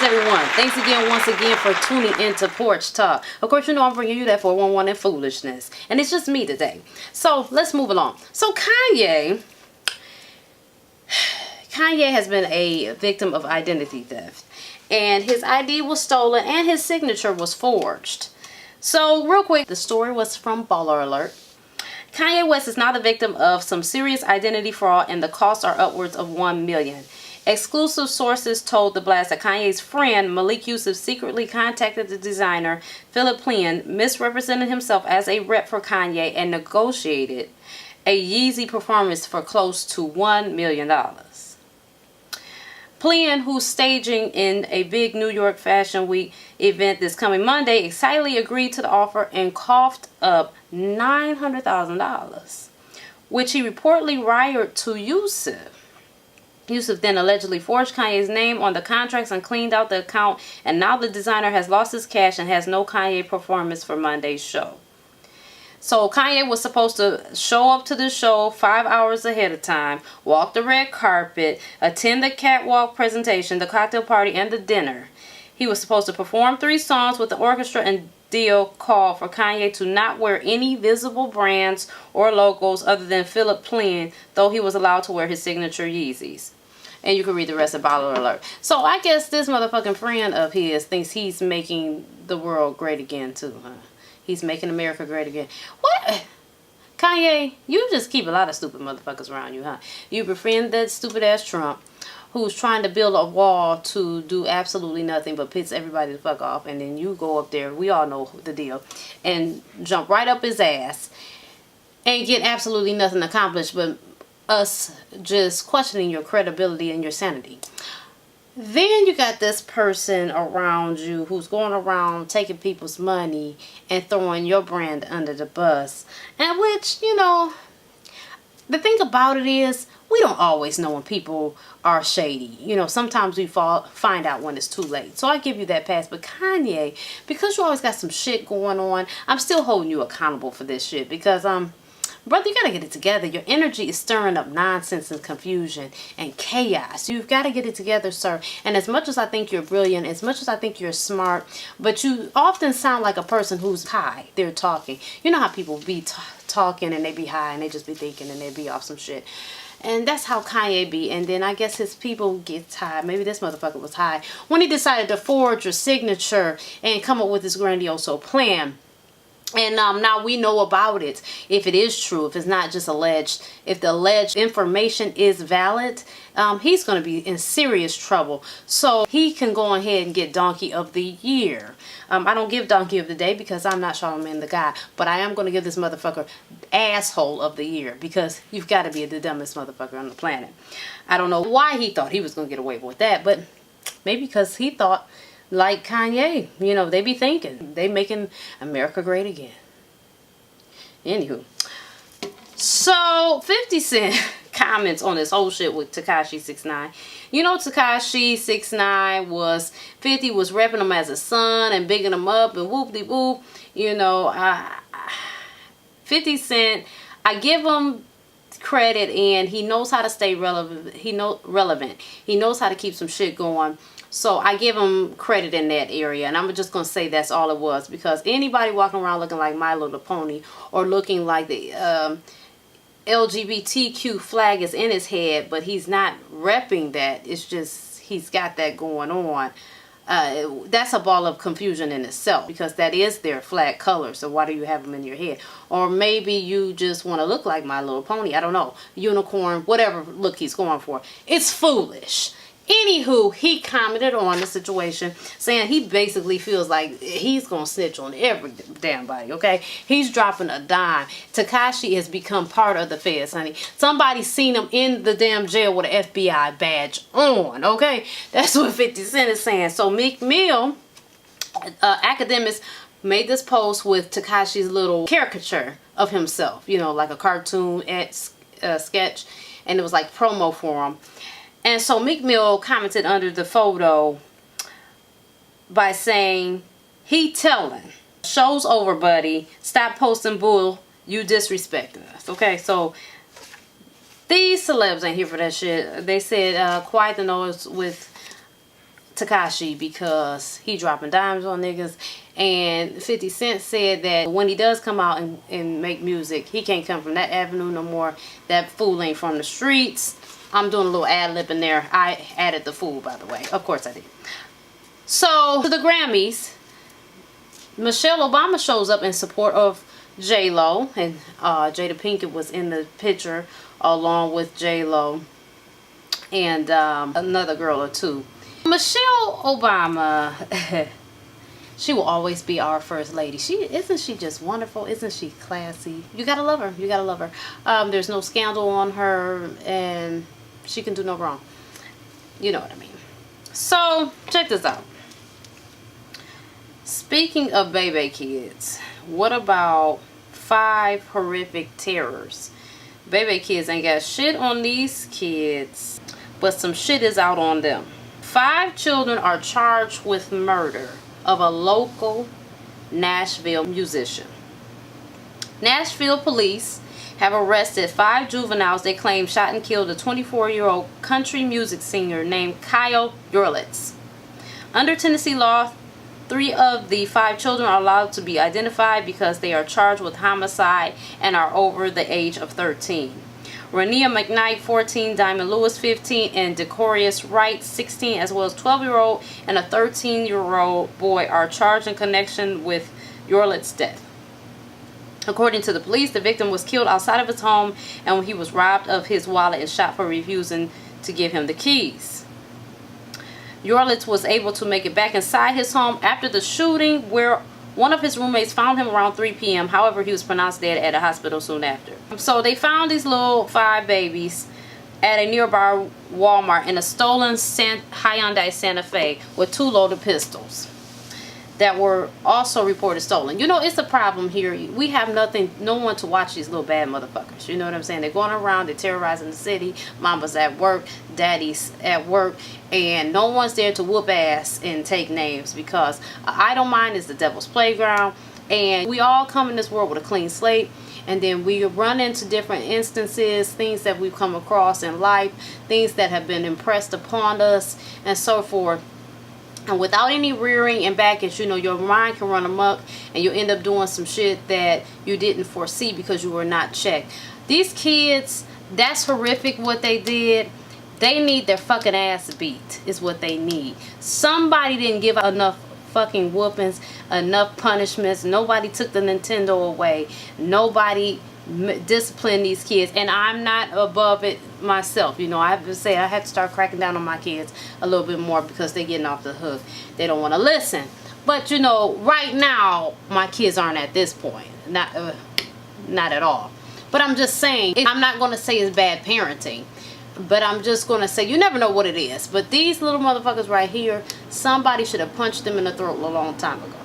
Greetings, everyone. Thanks again, once again, for tuning into Porch Talk. Of course, you know I'm bringing you that 411 and Foolishness. And it's just me today. So, let's move along. So, Kanye has been a victim of identity theft. And his ID was stolen and his signature was forged. So, real quick, the story was from Baller Alert. Kanye West is now the victim of some serious identity fraud, and the costs are upwards of $1 million. Exclusive sources told The Blast that Kanye's friend Malik Yusuf secretly contacted the designer Philip Plein, misrepresented himself as a rep for Kanye, and negotiated a Yeezy performance for close to $1 million. Plein, who's staging in a big New York Fashion Week event this coming Monday, excitedly agreed to the offer and coughed up $900,000, which he reportedly wired to Yusuf. Yusuf then allegedly forged Kanye's name on the contracts and cleaned out the account, and now the designer has lost his cash and has no Kanye performance for Monday's show. So Kanye was supposed to show up to the show 5 hours ahead of time, walk the red carpet, attend the catwalk presentation, the cocktail party, and the dinner. He was supposed to perform 3 songs with the orchestra, and deal called for Kanye to not wear any visible brands or logos other than Philip Plein, though he was allowed to wear his signature Yeezys. And you can read the rest of Baller Alert. So I guess this motherfucking friend of his thinks he's making the world great again too, huh? He's making America great again. What? Kanye, you just keep a lot of stupid motherfuckers around you, huh? You befriend that stupid ass Trump, who's trying to build a wall to do absolutely nothing but piss everybody the fuck off, and then you go up there, we all know the deal, and jump right up his ass and get absolutely nothing accomplished but us just questioning your credibility and your sanity. Then you got this person around you who's going around taking people's money and throwing your brand under the bus. And which, you know, the thing about it is, we don't always know when people are shady. You know, sometimes we find out when it's too late. So I give you that pass. But Kanye, because you always got some shit going on, I'm still holding you accountable for this shit. Because, brother, you gotta get it together. Your energy is stirring up nonsense and confusion and chaos. You've got to get it together, sir. And as much as I think you're brilliant, as much as I think you're smart, but you often sound like a person who's high. They're talking. You know how people be talking and they be high and they just be thinking and they be off some shit. And that's how Kanye be. And then I guess his people get tired. Maybe this motherfucker was high when he decided to forge your signature and come up with this grandiose plan. And now we know about it. If it is true, if it's not just alleged, if the alleged information is valid, he's going to be in serious trouble. So he can go ahead and get Donkey of the Year. I don't give Donkey of the Day because I'm not Charlamagne the Guy. But I am going to give this motherfucker Asshole of the Year, because you've got to be the dumbest motherfucker on the planet. I don't know why he thought he was going to get away with that, but maybe because he thought, like Kanye, you know, they be thinking they making America great again. Anywho, so 50 Cent comments on this whole shit with Tekashi 6ix9ine. You know, Tekashi 6ix9ine was 50 was repping him as a son and bigging him up and whoop-de-whoop. You know, 50 Cent, I give him credit, and he knows how to stay relevant. He knows how to keep some shit going. So I give him credit in that area. And I'm just going to say that's all it was. Because anybody walking around looking like My Little Pony, or looking like the LGBTQ flag is in his head, but he's not repping that. It's just he's got that going on. That's a ball of confusion in itself, because that is their flag color. So why do you have them in your head? Or maybe you just want to look like My Little Pony. I don't know. Unicorn, whatever look he's going for. It's foolish. Anywho, he commented on the situation, saying he basically feels like he's going to snitch on every damn body, okay? He's dropping a dime. Tekashi has become part of the feds, honey. Somebody's seen him in the damn jail with an FBI badge on, okay? That's what 50 Cent is saying. So Meek Mill, academics, made this post with Tekashi's little caricature of himself, you know, like a cartoon sketch, and it was like promo for him. And so Meek Mill commented under the photo by saying, he telling, show's over, buddy. Stop posting bull. You disrespecting us. Okay, so these celebs ain't here for that shit. They said, quiet the noise with Tekashi because he dropping dimes on niggas. And 50 Cent said that when he does come out and make music, he can't come from that avenue no more. That fool ain't from the streets. I'm doing a little ad-lib in there. I added the fool, by the way. Of course I did. So, to the Grammys, Michelle Obama shows up in support of J-Lo. And Jada Pinkett was in the picture along with J-Lo and another girl or two. Michelle Obama, she will always be our first lady. Isn't she just wonderful? Isn't she classy? You gotta love her. You gotta love her. There's no scandal on her, and she can do no wrong. You know what I mean. So check this out. Speaking of baby kids, what about 5 horrific terrors? Baby kids ain't got shit on these kids, but some shit is out on them. 5 children are charged with murder of a local Nashville musician. Nashville police have arrested 5 juveniles they claim shot and killed a 24-year-old country music singer named Kyle Yurlitz. Under Tennessee law, 3 of the 5 children are allowed to be identified because they are charged with homicide and are over the age of 13. Rania McKnight, 14, Diamond Lewis, 15, and Decorius Wright, 16, as well as 12-year-old and a 13-year-old boy are charged in connection with Yurlitz's death. According to the police, the victim was killed outside of his home and when he was robbed of his wallet and shot for refusing to give him the keys. Yurlitz was able to make it back inside his home after the shooting, where one of his roommates found him around 3 p.m. However, he was pronounced dead at a hospital soon after. So they found these little 5 babies at a nearby Walmart in a stolen Hyundai Santa Fe with 2 loaded pistols that were also reported stolen. You know, it's a problem here. We have no one to watch these little bad motherfuckers. You know what I'm saying? They're going around, they're terrorizing the city. Mama's at work, daddy's at work, and no one's there to whoop ass and take names, because an idle mind is the devil's playground. And we all come in this world with a clean slate, and then we run into different instances, things that we've come across in life, things that have been impressed upon us, and so forth. And without any rearing and baggage, you know, your mind can run amok and you end up doing some shit that you didn't foresee because you were not checked. These kids, that's horrific what they did. They need their fucking ass beat is what they need. Somebody didn't give enough fucking whoopings, enough punishments. Nobody took the Nintendo away. Nobody discipline these kids, and I'm not above it myself. You know, I have to say I have to start cracking down on my kids a little bit more because they're getting off the hook. They don't want to listen. But you know, right now my kids aren't at this point, not at all. But I'm just saying, I'm not going to say it's bad parenting, but I'm just going to say you never know what it is. But these little motherfuckers right here, somebody should have punched them in the throat a long time ago.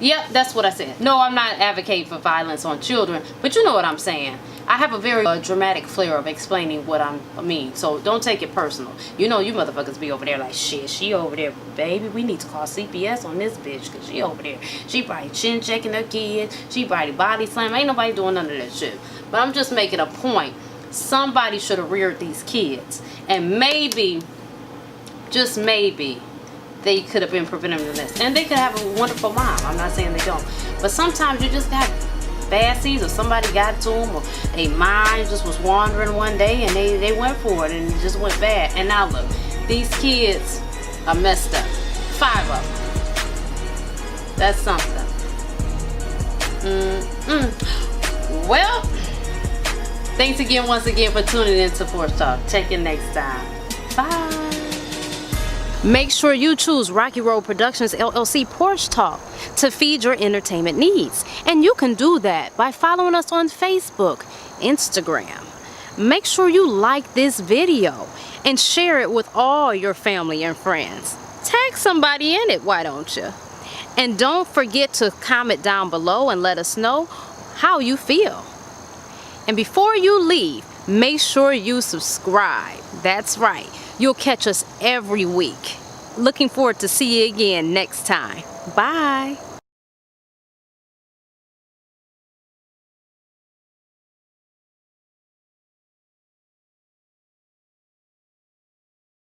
Yep, that's what I said. No, I'm not advocating for violence on children, but you know what I'm saying. I have a very dramatic flair of explaining what I mean, so don't take it personal. You know, you motherfuckers be over there like, shit, she over there, baby, we need to call CPS on this bitch, because she over there. She probably chin checking her kids. She probably body slam. Ain't nobody doing none of that shit. But I'm just making a point. Somebody should have reared these kids. And maybe, just maybe, they could have been preventing this. And they could have a wonderful mom. I'm not saying they don't. But sometimes you just got bad seeds, or somebody got to them, or their mind just was wandering one day and they went for it and it just went bad. And now look, these kids are messed up. 5 of them. That's something. Well, thanks again once again for tuning in to Porch Talk. Check you next time. Bye. Make sure you choose Rocky Road Productions LLC Porch Talk to feed your entertainment needs. And you can do that by following us on Facebook, Instagram. Make sure you like this video and share it with all your family and friends. Tag somebody in it, why don't you? And don't forget to comment down below and let us know how you feel. And before you leave, make sure you subscribe. That's right. You'll catch us every week. Looking forward to see you again next time. Bye.